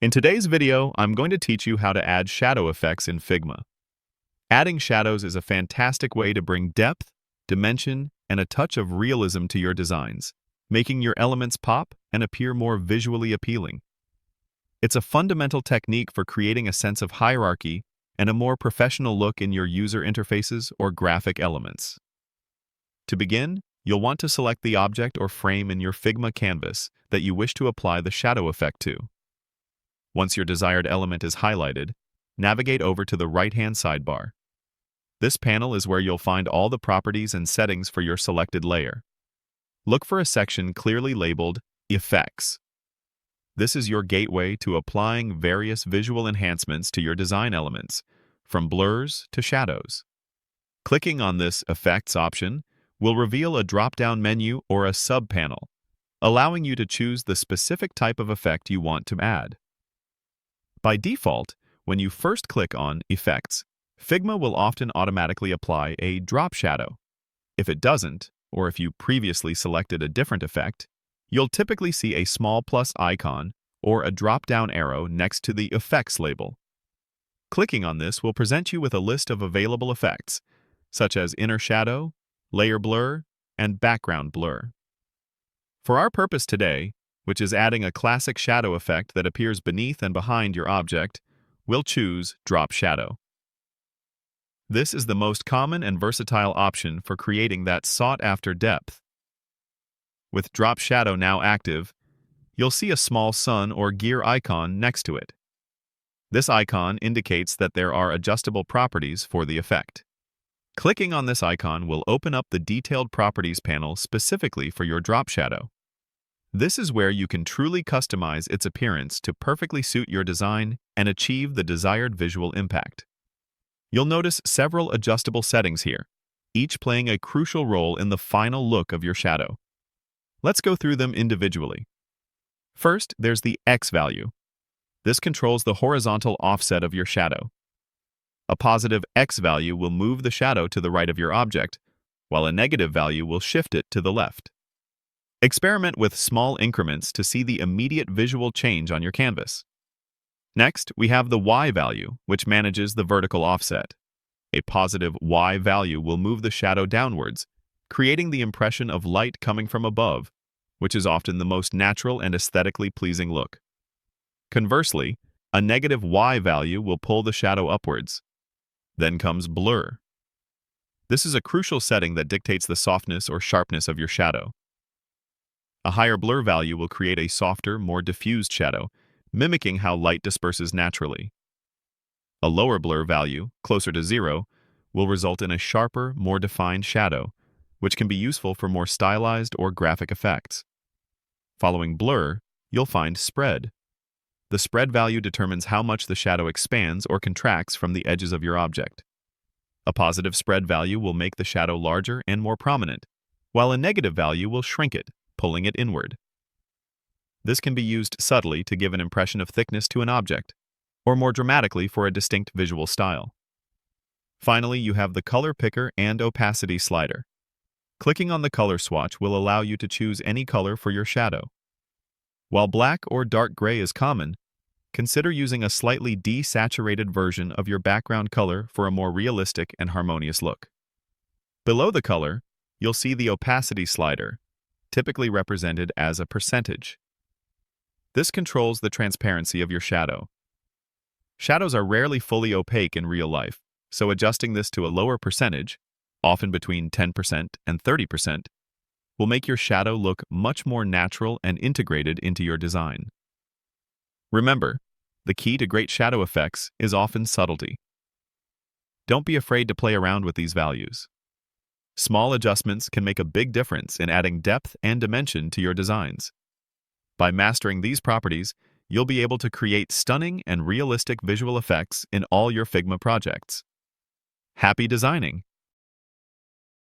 In today's video, I'm going to teach you how to add shadow effects in Figma. Adding shadows is a fantastic way to bring depth, dimension, and a touch of realism to your designs, making your elements pop and appear more visually appealing. It's a fundamental technique for creating a sense of hierarchy and a more professional look in your user interfaces or graphic elements. To begin, you'll want to select the object or frame in your Figma canvas that you wish to apply the shadow effect to. Once your desired element is highlighted, navigate over to the right-hand sidebar. This panel is where you'll find all the properties and settings for your selected layer. Look for a section clearly labeled Effects. This is your gateway to applying various visual enhancements to your design elements, from blurs to shadows. Clicking on this Effects option will reveal a drop-down menu or a sub-panel, allowing you to choose the specific type of effect you want to add. By default, when you first click on Effects, Figma will often automatically apply a drop shadow. If it doesn't, or if you previously selected a different effect, you'll typically see a small plus icon or a drop-down arrow next to the Effects label. Clicking on this will present you with a list of available effects, such as inner shadow, layer blur, and background blur. For our purpose today, which is adding a classic shadow effect that appears beneath and behind your object, we'll choose Drop Shadow. This is the most common and versatile option for creating that sought-after depth. With Drop Shadow now active, you'll see a small sun or gear icon next to it. This icon indicates that there are adjustable properties for the effect. Clicking on this icon will open up the Detailed Properties panel specifically for your drop shadow. This is where you can truly customize its appearance to perfectly suit your design and achieve the desired visual impact. You'll notice several adjustable settings here, each playing a crucial role in the final look of your shadow. Let's go through them individually. First, there's the X value. This controls the horizontal offset of your shadow. A positive X value will move the shadow to the right of your object, while a negative value will shift it to the left. Experiment with small increments to see the immediate visual change on your canvas. Next, we have the Y value, which manages the vertical offset. A positive Y value will move the shadow downwards, creating the impression of light coming from above, which is often the most natural and aesthetically pleasing look. Conversely, a negative Y value will pull the shadow upwards. Then comes blur. This is a crucial setting that dictates the softness or sharpness of your shadow. A higher blur value will create a softer, more diffused shadow, mimicking how light disperses naturally. A lower blur value, closer to 0, will result in a sharper, more defined shadow, which can be useful for more stylized or graphic effects. Following blur, you'll find spread. The spread value determines how much the shadow expands or contracts from the edges of your object. A positive spread value will make the shadow larger and more prominent, while a negative value will shrink it, pulling it inward. This can be used subtly to give an impression of thickness to an object, or more dramatically for a distinct visual style. Finally, you have the color picker and opacity slider. Clicking on the color swatch will allow you to choose any color for your shadow. While black or dark gray is common, consider using a slightly desaturated version of your background color for a more realistic and harmonious look. Below the color, you'll see the opacity slider, typically represented as a percentage. This controls the transparency of your shadow. Shadows are rarely fully opaque in real life, so adjusting this to a lower percentage, often between 10% and 30%, will make your shadow look much more natural and integrated into your design. Remember, the key to great shadow effects is often subtlety. Don't be afraid to play around with these values. Small adjustments can make a big difference in adding depth and dimension to your designs. By mastering these properties, you'll be able to create stunning and realistic visual effects in all your Figma projects. Happy designing!